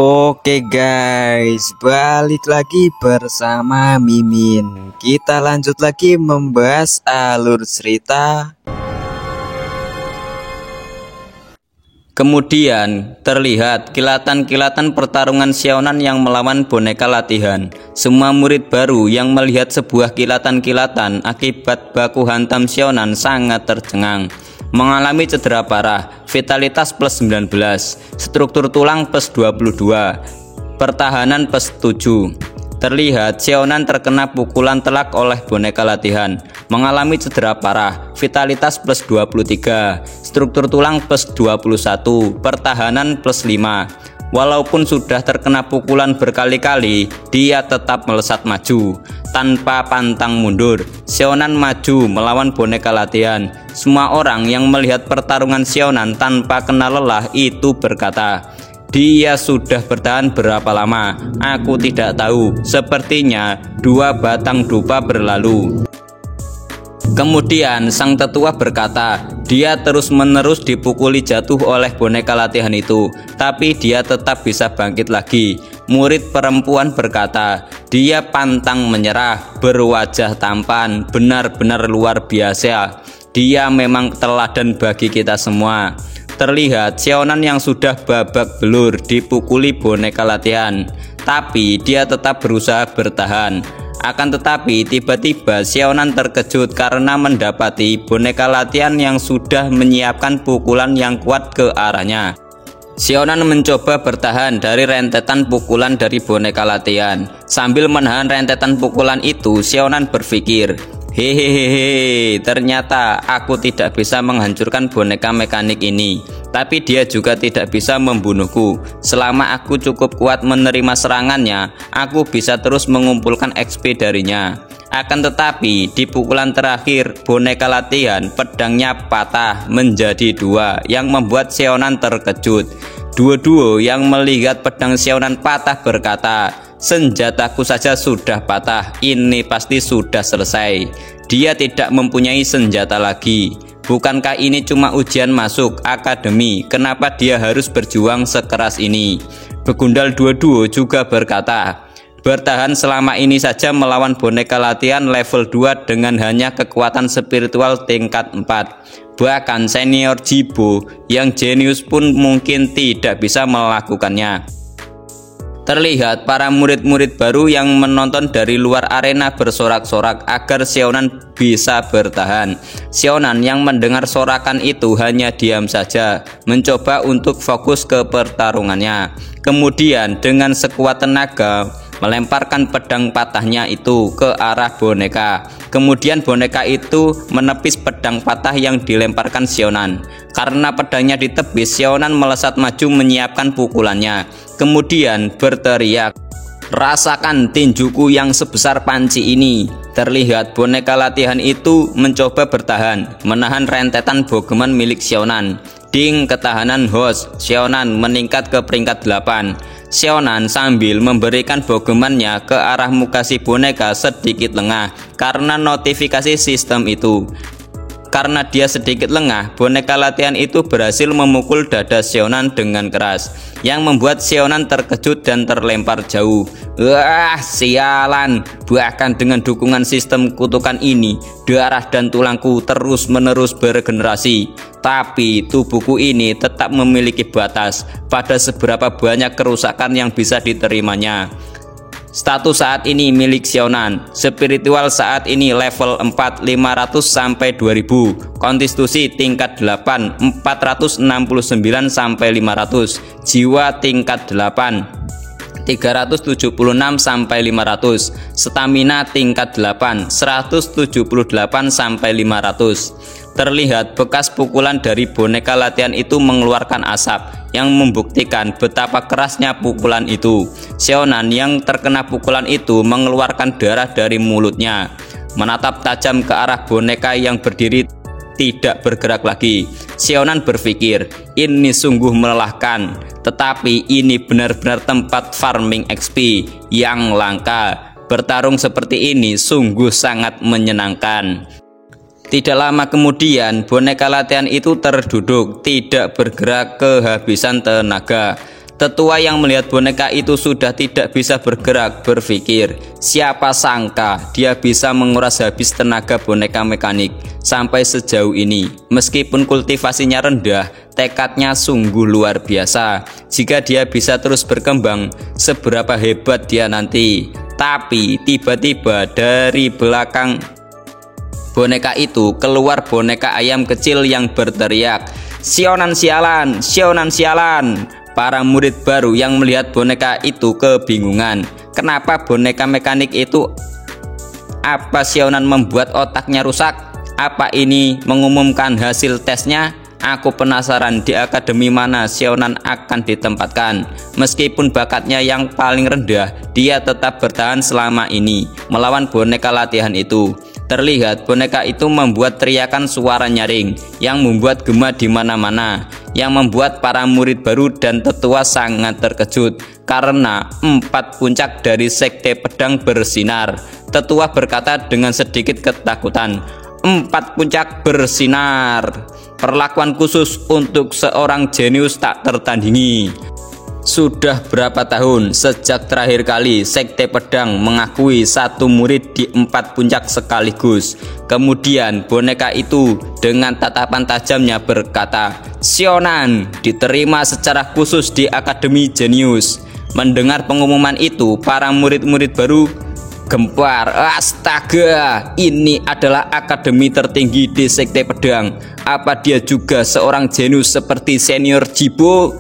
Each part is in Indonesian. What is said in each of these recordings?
Oke guys, balik lagi bersama Mimin. Kita lanjut lagi membahas alur cerita. Kemudian terlihat kilatan-kilatan pertarungan Xiaonan yang melawan boneka latihan. Semua murid baru yang melihat sebuah kilatan-kilatan akibat baku hantam Xiaonan sangat tercengang. Mengalami cedera parah, vitalitas plus 19, struktur tulang plus 22, pertahanan plus 7. Terlihat Xiaonan terkena pukulan telak oleh boneka latihan, mengalami cedera parah, vitalitas plus 23, struktur tulang plus 21, pertahanan plus 5. Walaupun sudah terkena pukulan berkali-kali, dia tetap melesat maju tanpa pantang mundur. Xiaonan maju melawan boneka latihan. Semua orang yang melihat pertarungan Xiaonan tanpa kenal lelah itu berkata, "Dia sudah bertahan berapa lama? Aku tidak tahu. Sepertinya 2 batang dupa berlalu." Kemudian sang tetua berkata, dia terus-menerus dipukuli jatuh oleh boneka latihan itu, tapi dia tetap bisa bangkit lagi. Murid perempuan berkata, dia pantang menyerah, berwajah tampan, benar-benar luar biasa. Dia memang teladan bagi kita semua. Terlihat Xiaonan yang sudah babak belur dipukuli boneka latihan, tapi dia tetap berusaha bertahan. Akan tetapi tiba-tiba Xiaonan terkejut karena mendapati boneka latihan yang sudah menyiapkan pukulan yang kuat ke arahnya. Xiaonan mencoba bertahan dari rentetan pukulan dari boneka latihan. Sambil menahan rentetan pukulan itu, Xiaonan berpikir, hehehe, ternyata aku tidak bisa menghancurkan boneka mekanik ini, tapi dia juga tidak bisa membunuhku. Selama aku cukup kuat menerima serangannya, aku bisa terus mengumpulkan XP darinya. Akan tetapi di pukulan terakhir boneka latihan, pedangnya patah menjadi 2 yang membuat Xiaonan terkejut. Duo-duo yang melihat pedang Xiaonan patah berkata, senjataku saja sudah patah, ini pasti sudah selesai. Dia tidak mempunyai senjata lagi. Bukankah ini cuma ujian masuk akademi? Kenapa dia harus berjuang sekeras ini? Begundal duo-duo juga berkata, bertahan selama ini saja melawan boneka latihan level 2 dengan hanya kekuatan spiritual tingkat 4. Bahkan senior Jibo yang jenius pun mungkin tidak bisa melakukannya. Terlihat para murid-murid baru yang menonton dari luar arena bersorak-sorak agar Xiaonan bisa bertahan. Xiaonan yang mendengar sorakan itu hanya diam saja, mencoba untuk fokus ke pertarungannya. Kemudian dengan sekuat tenaga melemparkan pedang patahnya itu ke arah boneka. Kemudian boneka itu menepis pedang patah yang dilemparkan Xiaonan. Karena pedangnya ditepis, Xiaonan melesat maju menyiapkan pukulannya. Kemudian berteriak, rasakan tinjuku yang sebesar panci ini. Terlihat boneka latihan itu mencoba bertahan, menahan rentetan bogeman milik Xiaonan. Ding, ketahanan host Xiaonan meningkat ke peringkat 8. Xiaonan sambil memberikan bogemannya ke arah muka si boneka sedikit lengah karena notifikasi sistem itu. Karena dia sedikit lengah, boneka latihan itu berhasil memukul dada Xiaonan dengan keras, yang membuat Xiaonan terkejut dan terlempar jauh. Wah, sialan! Bahkan dengan dukungan sistem kutukan ini, darah dan tulangku terus-menerus beregenerasi. Tapi tubuhku ini tetap memiliki batas pada seberapa banyak kerusakan yang bisa diterimanya. Status saat ini milik Xiaonan. Spiritual saat ini level 4 500 sampai 2000. Konstitusi tingkat 8 469 sampai 500. Jiwa tingkat 8 376 sampai 500. Stamina tingkat 8 178 sampai 500. Terlihat bekas pukulan dari boneka latihan itu mengeluarkan asap yang membuktikan betapa kerasnya pukulan itu. Xiaonan yang terkena pukulan itu mengeluarkan darah dari mulutnya, menatap tajam ke arah boneka yang berdiri tidak bergerak lagi. Xiaonan berpikir, ini sungguh melelahkan, tetapi ini benar-benar tempat farming XP yang langka. Bertarung seperti ini sungguh sangat menyenangkan. Tidak lama kemudian boneka latihan itu terduduk, tidak bergerak kehabisan tenaga. Tetua yang melihat boneka itu sudah tidak bisa bergerak berpikir, siapa sangka dia bisa menguras habis tenaga boneka mekanik sampai sejauh ini. Meskipun kultivasinya rendah, tekadnya sungguh luar biasa. Jika dia bisa terus berkembang, seberapa hebat dia nanti. Tapi tiba-tiba dari belakang boneka itu keluar boneka ayam kecil yang berteriak, "Sionan sialan, sionan sialan!" Para murid baru yang melihat boneka itu kebingungan. Kenapa boneka mekanik itu? Apa sionan membuat otaknya rusak? Apa ini mengumumkan hasil tesnya? Aku penasaran di akademi mana sionan akan ditempatkan. Meskipun bakatnya yang paling rendah, dia tetap bertahan selama ini melawan boneka latihan itu. Terlihat boneka itu membuat teriakan suara nyaring yang membuat gema di mana-mana, yang membuat para murid baru dan tetua sangat terkejut karena 4 puncak dari sekte pedang bersinar. Tetua berkata dengan sedikit ketakutan, 4 puncak bersinar. Perlakuan khusus untuk seorang jenius tak tertandingi. Sudah berapa tahun sejak terakhir kali sekte pedang mengakui satu murid di 4 puncak sekaligus? Kemudian boneka itu dengan tatapan tajamnya berkata, "Sionan diterima secara khusus di Akademi Jenius." Mendengar pengumuman itu, para murid-murid baru gempar. Astaga, ini adalah akademi tertinggi di sekte pedang. Apa dia juga seorang jenius seperti senior Jibo?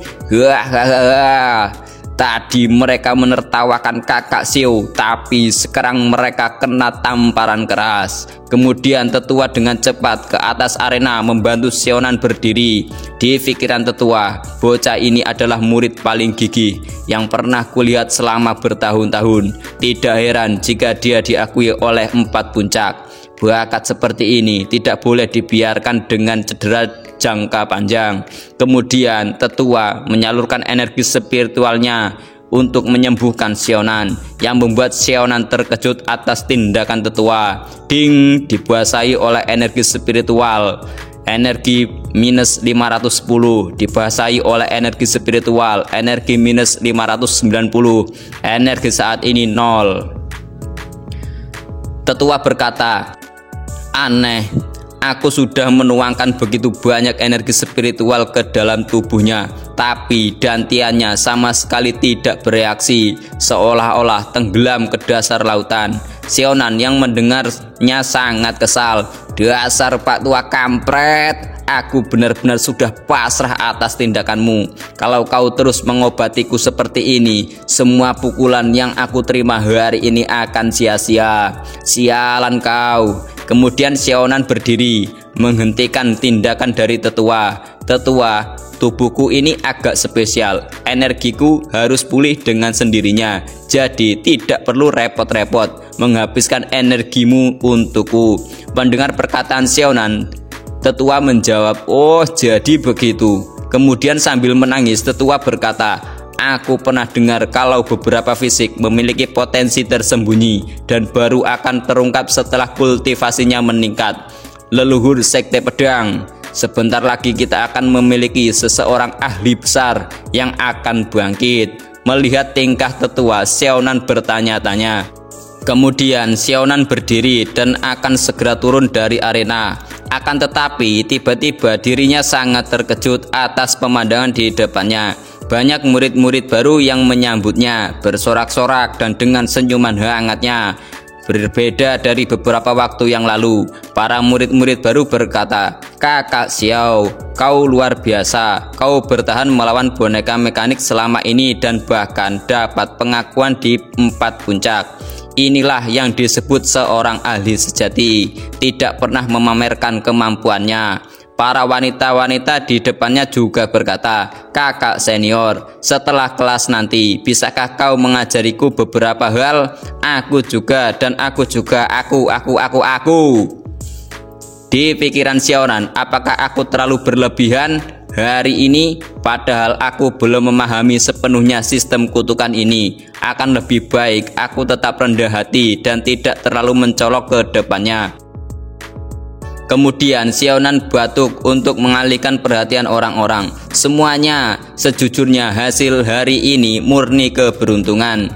Tadi mereka menertawakan kakak Sio, tapi sekarang mereka kena tamparan keras. Kemudian tetua dengan cepat ke atas arena membantu sionan berdiri. Di pikiran tetua, bocah ini adalah murid paling gigih yang pernah kulihat selama bertahun-tahun. Tidak heran jika dia diakui oleh 4 puncak. Bakat seperti ini tidak boleh dibiarkan dengan cedera jangka panjang. Kemudian tetua menyalurkan energi spiritualnya untuk menyembuhkan sionan, yang membuat sionan terkejut atas tindakan tetua. Ding, dibasahi oleh energi spiritual. Energi minus 510 dibasahi oleh energi spiritual. Energi minus 590. Energi saat ini 0. Tetua berkata, "Aneh, aku sudah menuangkan begitu banyak energi spiritual ke dalam tubuhnya, tapi dantiannya sama sekali tidak bereaksi, seolah-olah tenggelam ke dasar lautan." Sionan yang mendengarnya sangat kesal. "Dasar Pak Tua kampret, aku benar-benar sudah pasrah atas tindakanmu. Kalau kau terus mengobatiku seperti ini, semua pukulan yang aku terima hari ini akan sia-sia. Sialan kau." Kemudian sionan berdiri, menghentikan tindakan dari tetua. "Tetua, tubuhku ini agak spesial. Energiku harus pulih dengan sendirinya. Jadi tidak perlu repot-repot menghabiskan energimu untukku." Mendengar perkataan sionan, tetua menjawab, "Oh, jadi begitu." Kemudian sambil menangis, tetua berkata, "Aku pernah dengar kalau beberapa fisik memiliki potensi tersembunyi dan baru akan terungkap setelah kultivasinya meningkat. Leluhur sekte pedang, sebentar lagi kita akan memiliki seseorang ahli besar yang akan bangkit." Melihat tingkah tetua, sionan bertanya-tanya. Kemudian sionan berdiri dan akan segera turun dari arena. Akan tetapi tiba-tiba dirinya sangat terkejut atas pemandangan di depannya. Banyak murid-murid baru yang menyambutnya, bersorak-sorak dan dengan senyuman hangatnya. Berbeda dari beberapa waktu yang lalu, para murid-murid baru berkata, "Kakak Xiao, kau luar biasa. Kau bertahan melawan boneka mekanik selama ini dan bahkan dapat pengakuan di 4 puncak. Inilah yang disebut seorang ahli sejati, tidak pernah memamerkan kemampuannya." Para wanita-wanita di depannya juga berkata, "Kakak senior, setelah kelas nanti, bisakah kau mengajariku beberapa hal? Aku juga, dan aku juga, aku. Di pikiran sionan, apakah aku terlalu berlebihan hari ini? Padahal aku belum memahami sepenuhnya sistem kutukan ini. Akan lebih baik aku tetap rendah hati dan tidak terlalu mencolok ke depannya." Kemudian Xiaonan batuk untuk mengalihkan perhatian orang-orang. Semuanya, sejujurnya hasil hari ini murni keberuntungan.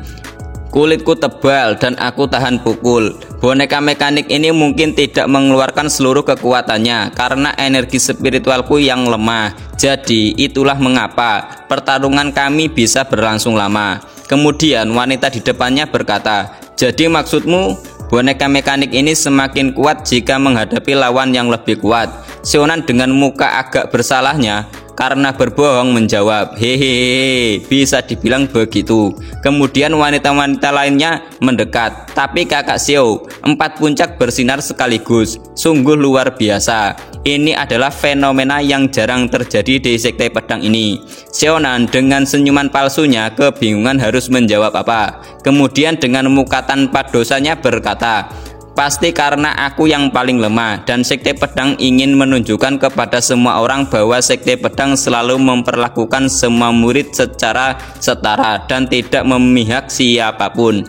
Kulitku tebal dan aku tahan pukul. Boneka mekanik ini mungkin tidak mengeluarkan seluruh kekuatannya karena energi spiritualku yang lemah. Jadi itulah mengapa pertarungan kami bisa berlangsung lama. Kemudian wanita di depannya berkata, "Jadi maksudmu boneka mekanik ini semakin kuat jika menghadapi lawan yang lebih kuat?" Xiaonan dengan muka agak bersalahnya karena berbohong menjawab, "Hehehe, bisa dibilang begitu." Kemudian wanita-wanita lainnya mendekat. Tapi kakak Xiao, 4 puncak bersinar sekaligus. Sungguh luar biasa. Ini adalah fenomena yang jarang terjadi di sekte pedang ini. Xiaonan dengan senyuman palsunya kebingungan harus menjawab apa. Kemudian dengan muka tanpa dosanya berkata, "Pasti karena aku yang paling lemah dan sekte pedang ingin menunjukkan kepada semua orang bahwa sekte pedang selalu memperlakukan semua murid secara setara dan tidak memihak siapapun.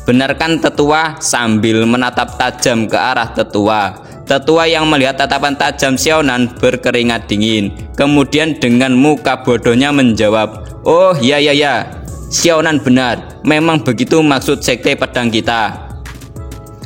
Benarkan tetua?" Sambil menatap tajam ke arah tetua. Tetua yang melihat tatapan tajam Xiaonan berkeringat dingin. Kemudian dengan muka bodohnya menjawab, "Oh ya, Xiaonan benar, memang begitu maksud sekte pedang kita."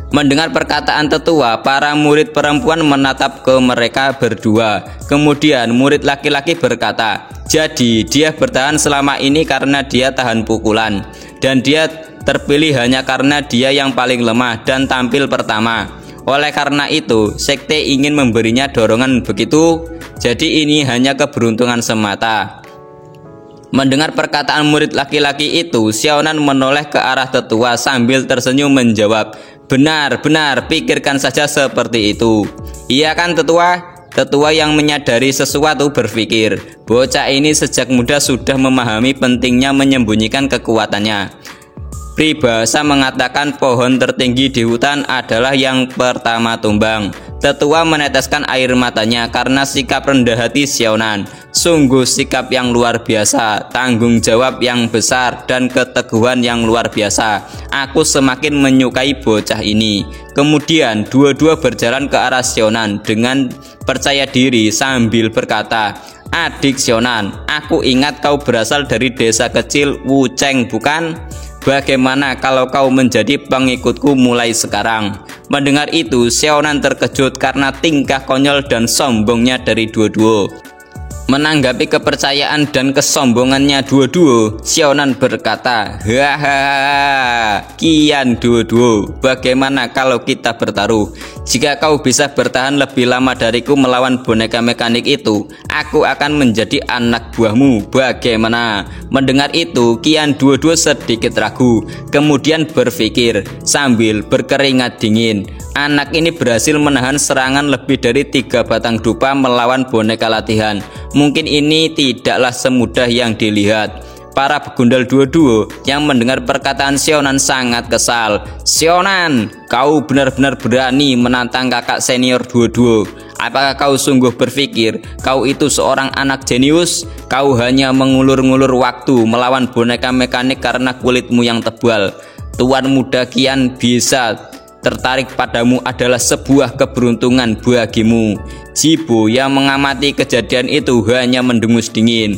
Mendengar perkataan tetua, para murid perempuan menatap ke mereka berdua. Kemudian murid laki-laki berkata, "Jadi dia bertahan selama ini karena dia tahan pukulan. Dan dia terpilih hanya karena dia yang paling lemah dan tampil pertama. Oleh karena itu, sekte ingin memberinya dorongan begitu. Jadi ini hanya keberuntungan semata." Mendengar perkataan murid laki-laki itu, Xiaonan menoleh ke arah tetua sambil tersenyum menjawab, Benar, pikirkan saja seperti itu." "Iya kan tetua?" Tetua yang menyadari sesuatu berpikir, bocah ini sejak muda sudah memahami pentingnya menyembunyikan kekuatannya. Peribahasa mengatakan pohon tertinggi di hutan adalah yang pertama tumbang. Tetua meneteskan air matanya karena sikap rendah hati Xiaonan. Sungguh sikap yang luar biasa, tanggung jawab yang besar, dan keteguhan yang luar biasa. Aku semakin menyukai bocah ini. Kemudian dua-dua berjalan ke arah Xiaonan dengan percaya diri sambil berkata, "Adik Xiaonan, aku ingat kau berasal dari desa kecil Wucheng, bukan? Bagaimana kalau kau menjadi pengikutku mulai sekarang?" Mendengar itu, Xiaonan terkejut karena tingkah konyol dan sombongnya dari dua-dua. Menanggapi kepercayaan dan kesombongannya dua-dua, Xiaonan berkata, "Hahaha, kian dua-dua, bagaimana kalau kita bertaruh? Jika kau bisa bertahan lebih lama dariku melawan boneka mekanik itu, aku akan menjadi anak buahmu. Bagaimana?" Mendengar itu, kian dua-dua sedikit ragu, kemudian berpikir sambil berkeringat dingin. Anak ini berhasil menahan serangan lebih dari 3 batang dupa melawan boneka latihan. Mungkin ini tidaklah semudah yang dilihat. Para begundal dua-dua yang mendengar perkataan Xiaonan sangat kesal. "Xiaonan, kau benar-benar berani menantang kakak senior dua-dua. Apakah kau sungguh berpikir kau itu seorang anak jenius? Kau hanya mengulur-ngulur waktu melawan boneka mekanik karena kulitmu yang tebal. Tuan muda kian bisa tertarik padamu adalah sebuah keberuntungan bagimu." Jibo yang mengamati kejadian itu hanya mendengus dingin.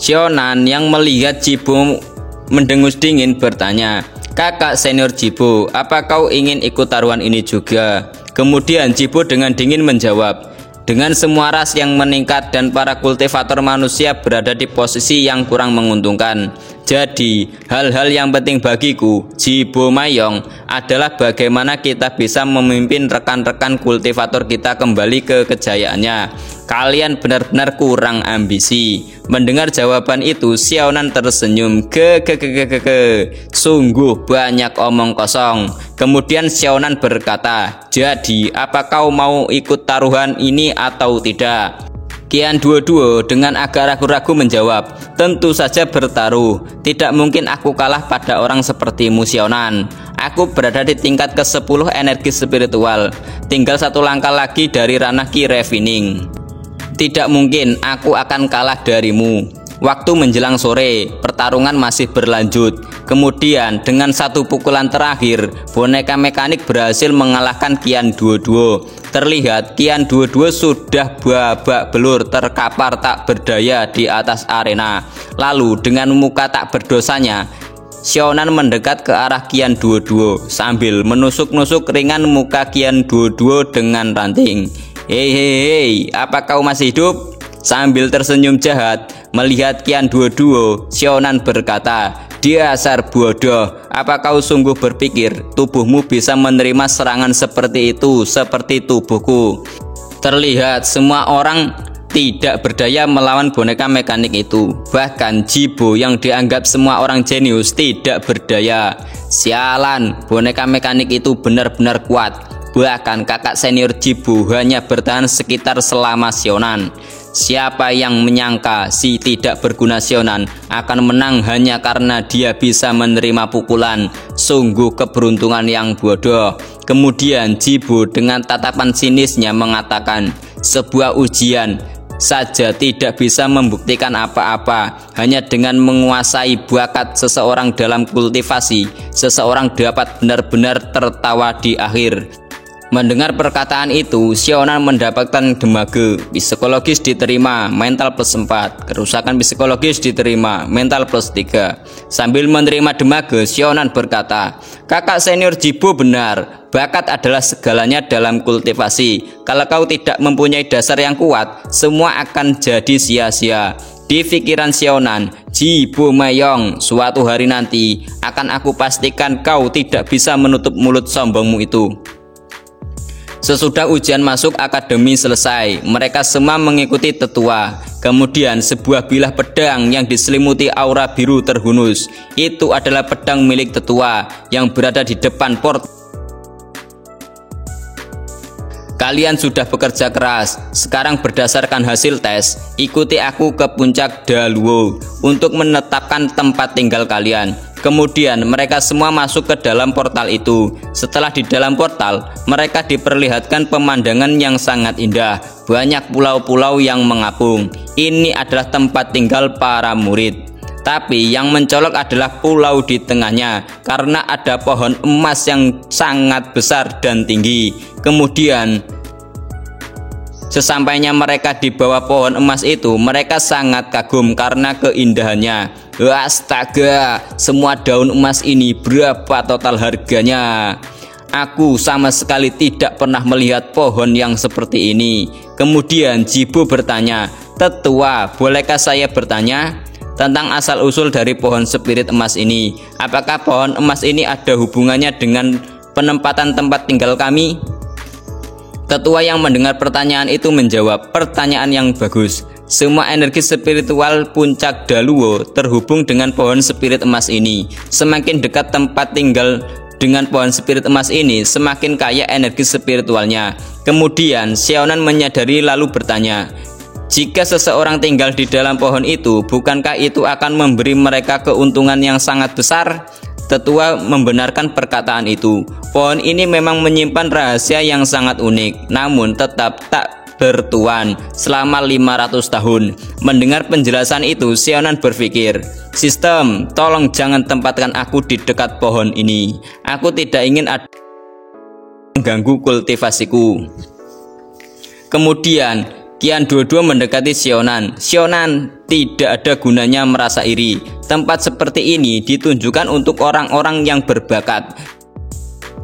Xiaonan yang melihat Jibo mendengus dingin bertanya, "Kakak senior Jibo, apa kau ingin ikut taruhan ini juga?" Kemudian Jibo dengan dingin menjawab, "Dengan semua ras yang meningkat dan para kultivator manusia berada di posisi yang kurang menguntungkan. Jadi, hal-hal yang penting bagiku, Jibo Mayong, adalah bagaimana kita bisa memimpin rekan-rekan kultivator kita kembali ke kejayaannya. Kalian benar-benar kurang ambisi." Mendengar jawaban itu, Xiaonan tersenyum. Sungguh banyak omong kosong." Kemudian Xiaonan berkata, "Jadi, apa kau mau ikut taruhan ini atau tidak?" Kian dua-dua dengan agak ragu-ragu menjawab, "Tentu saja bertaruh. Tidak mungkin aku kalah pada orang sepertimu Xiaonan. Aku berada di tingkat ke-10 energi spiritual. Tinggal 1 langkah lagi dari ranah Ki Refining. Tidak mungkin aku akan kalah darimu." Waktu menjelang sore, pertarungan masih berlanjut. Kemudian dengan satu pukulan terakhir, boneka mekanik berhasil mengalahkan Qian Duoduo. Terlihat Qian Duoduo sudah babak belur, terkapar tak berdaya di atas arena. Lalu dengan muka tak berdosanya, Xiaonan mendekat ke arah Qian Duoduo sambil menusuk-nusuk ringan muka Qian Duoduo dengan ranting. Hei, apa kau masih hidup? Sambil tersenyum jahat melihat Qian Duoduo, Xiaonan berkata, "Dasar bodoh, apa kau sungguh berpikir tubuhmu bisa menerima serangan seperti itu, seperti tubuhku?" Terlihat semua orang tidak berdaya melawan boneka mekanik itu. Bahkan Jibo yang dianggap semua orang jenius tidak berdaya. Sialan, boneka mekanik itu benar-benar kuat. Bahkan kakak senior Jibo hanya bertahan sekitar selama Xiaonan. Siapa yang menyangka si tidak berguna Xiaonan akan menang hanya karena dia bisa menerima pukulan. Sungguh keberuntungan yang bodoh. Kemudian Jibo dengan tatapan sinisnya mengatakan, sebuah ujian saja tidak bisa membuktikan apa-apa. Hanya dengan menguasai bakat seseorang dalam kultivasi, seseorang dapat benar-benar tertawa di akhir. Mendengar perkataan itu, Xiaonan mendapatkan demage. Psikologis diterima, mental plus 4. Kerusakan psikologis diterima, mental plus 3. Sambil menerima demage, Xiaonan berkata, "Kakak senior Jibo benar, bakat adalah segalanya dalam kultivasi. Kalau kau tidak mempunyai dasar yang kuat, semua akan jadi sia-sia." Di pikiran Xiaonan, Jibo Meiyong, suatu hari nanti akan aku pastikan kau tidak bisa menutup mulut sombongmu itu. Sesudah ujian masuk akademi selesai, mereka semua mengikuti tetua. Kemudian sebuah bilah pedang yang diselimuti aura biru terhunus. Itu adalah pedang milik tetua yang berada di depan port. Kalian sudah bekerja keras. Sekarang berdasarkan hasil tes, ikuti aku ke puncak Daluo untuk menetapkan tempat tinggal kalian. Kemudian mereka semua masuk ke dalam portal itu. Setelah di dalam portal, mereka diperlihatkan pemandangan yang sangat indah. Banyak pulau-pulau yang mengapung. Ini adalah tempat tinggal para murid. Tapi yang mencolok adalah pulau di tengahnya, karena ada pohon emas yang sangat besar dan tinggi. Kemudian sesampainya mereka di bawah pohon emas itu, mereka sangat kagum karena keindahannya. Astaga, semua daun emas ini berapa total harganya? Aku sama sekali tidak pernah melihat pohon yang seperti ini. Kemudian Jibo bertanya, "Tetua, bolehkah saya bertanya tentang asal-usul dari pohon spirit emas ini? Apakah pohon emas ini ada hubungannya dengan penempatan tempat tinggal kami?" Tetua yang mendengar pertanyaan itu menjawab, "Pertanyaan yang bagus. Semua energi spiritual puncak Daluo terhubung dengan pohon spirit emas ini. Semakin dekat tempat tinggal dengan pohon spirit emas ini, semakin kaya energi spiritualnya." Kemudian Xiaonan menyadari lalu bertanya, "Jika seseorang tinggal di dalam pohon itu, bukankah itu akan memberi mereka keuntungan yang sangat besar?" Tetua membenarkan perkataan itu. Pohon ini memang menyimpan rahasia yang sangat unik, namun tetap tak bertuan selama 500 tahun. Mendengar penjelasan itu, Xiaonan berpikir, "Sistem, tolong jangan tempatkan aku di dekat pohon ini. Aku tidak ingin ada mengganggu kultivasiku." Kemudian Qian Duoduo mendekati Xiaonan. "Xiaonan, tidak ada gunanya merasa iri. Tempat seperti ini ditunjukkan untuk orang-orang yang berbakat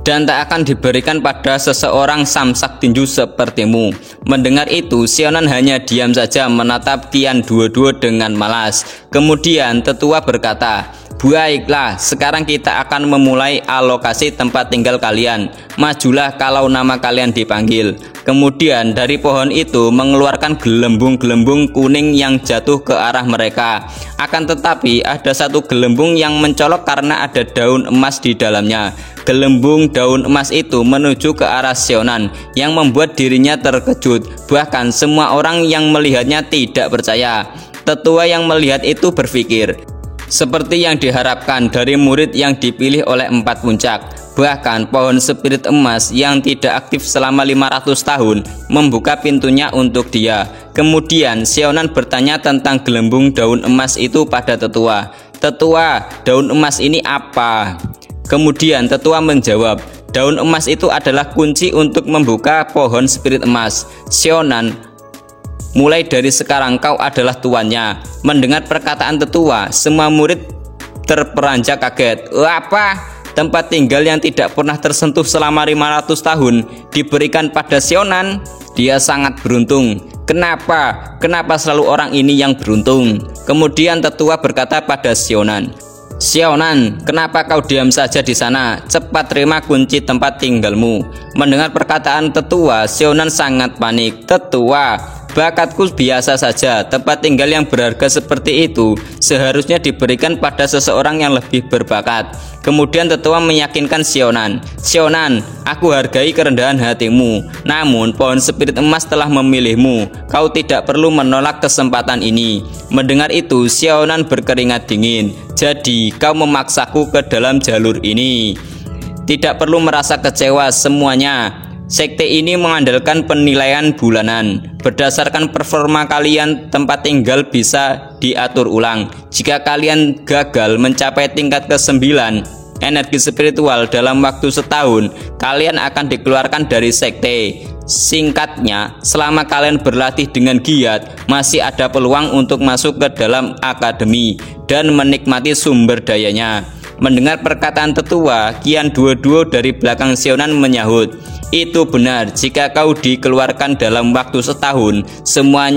dan tak akan diberikan pada seseorang samsak tinju sepertimu." Mendengar itu, Xiaonan hanya diam saja menatap Qian Duoduo dengan malas. Kemudian tetua berkata, "Baiklah, sekarang kita akan memulai alokasi tempat tinggal kalian. Majulah kalau nama kalian dipanggil." Kemudian dari pohon itu mengeluarkan gelembung-gelembung kuning yang jatuh ke arah mereka. Akan tetapi ada satu gelembung yang mencolok karena ada daun emas di dalamnya. Gelembung daun emas itu menuju ke arah Xiaonan yang membuat dirinya terkejut. Bahkan semua orang yang melihatnya tidak percaya. Tetua yang melihat itu berpikir, seperti yang diharapkan dari murid yang dipilih oleh 4 puncak, Bahkan pohon spirit emas yang tidak aktif selama 500 tahun membuka pintunya untuk dia. Kemudian Sionan bertanya tentang gelembung daun emas itu pada tetua. "Tetua, daun emas ini apa?" Kemudian tetua menjawab, "Daun emas itu adalah kunci untuk membuka pohon spirit emas. Sionan, mulai dari sekarang kau adalah tuannya." Mendengar perkataan tetua, semua murid terperanjak kaget. Apa? Tempat tinggal yang tidak pernah tersentuh selama 500 tahun diberikan pada Sionan? Dia sangat beruntung. Kenapa? Kenapa selalu orang ini yang beruntung? Kemudian tetua berkata pada Sionan, "Sionan, kenapa kau diam saja di sana? Cepat terima kunci tempat tinggalmu." Mendengar perkataan tetua, Sionan sangat panik. "Tetua, bakatku biasa saja. Tempat tinggal yang berharga seperti itu seharusnya diberikan pada seseorang yang lebih berbakat." Kemudian tetua meyakinkan Sionan, "Sionan, aku hargai kerendahan hatimu. Namun pohon spirit emas telah memilihmu. Kau tidak perlu menolak kesempatan ini." Mendengar itu, Sionan berkeringat dingin. "Jadi kau memaksaku ke dalam jalur ini. Tidak perlu merasa kecewa semuanya. Sekte ini mengandalkan penilaian bulanan. Berdasarkan performa kalian, tempat tinggal bisa diatur ulang. Jika kalian gagal mencapai tingkat ke-9 energi spiritual dalam waktu setahun, kalian akan dikeluarkan dari sekte. Singkatnya, selama kalian berlatih dengan giat, masih ada peluang untuk masuk ke dalam akademi dan menikmati sumber dayanya." Mendengar perkataan tetua, Kian Duo dari belakang Sionan menyahut, "Itu benar, jika kau dikeluarkan dalam waktu setahun, semua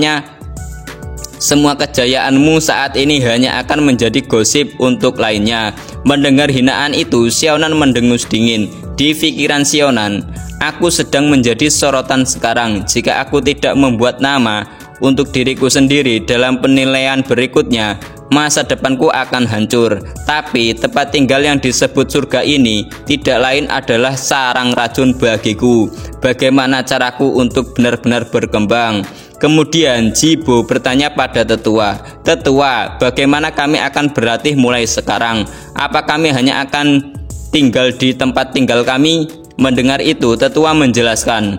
kejayaanmu saat ini hanya akan menjadi gosip untuk lainnya." Mendengar hinaan itu, Sionan mendengus dingin. Di pikiran Sionan, "Aku sedang menjadi sorotan sekarang. Jika aku tidak membuat nama untuk diriku sendiri dalam penilaian berikutnya, masa depanku akan hancur." Tapi tempat tinggal yang disebut surga ini tidak lain adalah sarang racun bagiku. Bagaimana caraku untuk benar-benar berkembang? Kemudian Jibo bertanya pada tetua, "Tetua, bagaimana kami akan berlatih mulai sekarang? Apa kami hanya akan tinggal di tempat tinggal kami?" Mendengar itu, tetua menjelaskan,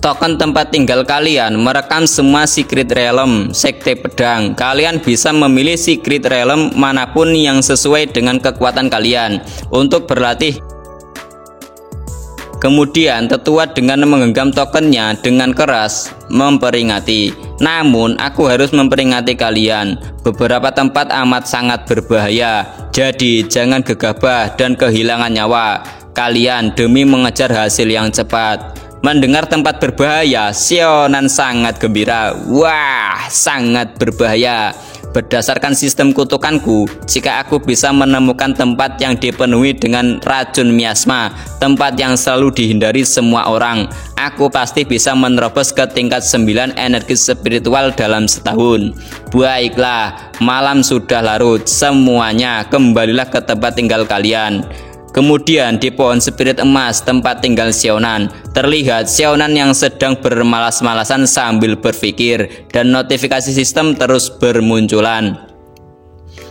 "Token tempat tinggal kalian merekam semua secret realm sekte pedang. Kalian bisa memilih secret realm manapun yang sesuai dengan kekuatan kalian untuk berlatih." Kemudian tetua dengan menggenggam tokennya dengan keras memperingati, "Namun aku harus memperingati kalian, beberapa tempat amat sangat berbahaya. Jadi jangan gegabah dan kehilangan nyawa kalian demi mengejar hasil yang cepat." Mendengar tempat berbahaya, Sionan sangat gembira. "Wah, sangat berbahaya. Berdasarkan sistem kutukanku, jika aku bisa menemukan tempat yang dipenuhi dengan racun miasma, tempat yang selalu dihindari semua orang, aku pasti bisa menerobos ke tingkat 9 energi spiritual dalam setahun." Baiklah, malam sudah larut. Semuanya kembalilah ke tempat tinggal kalian. Kemudian di pohon spirit emas tempat tinggal Sionan, terlihat Sionan yang sedang bermalas-malasan sambil berpikir, dan notifikasi sistem terus bermunculan.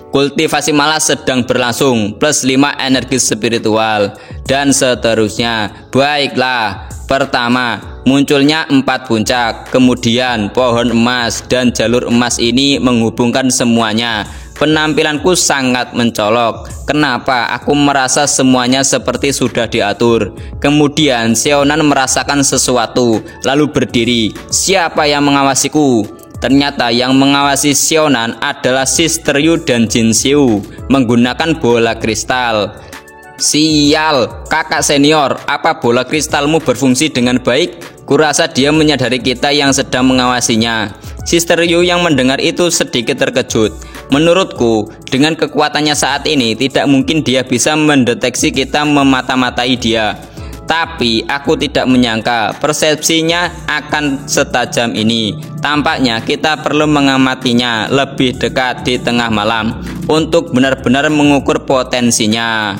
Kultivasi malas sedang berlangsung, +5 energi spiritual, dan seterusnya. Baiklah, pertama, munculnya 4 puncak, kemudian pohon emas dan jalur emas ini menghubungkan semuanya. Penampilanku sangat mencolok. Kenapa aku merasa semuanya seperti sudah diatur? Kemudian Sionan merasakan sesuatu, lalu berdiri. Siapa yang mengawasiku? Ternyata yang mengawasi Sionan adalah Sister Yu dan Jin Xiu menggunakan bola kristal. Sial, kakak senior, apa bola kristalmu berfungsi dengan baik? Kurasa dia menyadari kita yang sedang mengawasinya. Sister Yu yang mendengar itu sedikit terkejut. Menurutku, dengan kekuatannya saat ini tidak mungkin dia bisa mendeteksi kita memata-matai dia. Tapi aku tidak menyangka persepsinya akan setajam ini. Tampaknya kita perlu mengamatinya lebih dekat di tengah malam untuk benar-benar mengukur potensinya.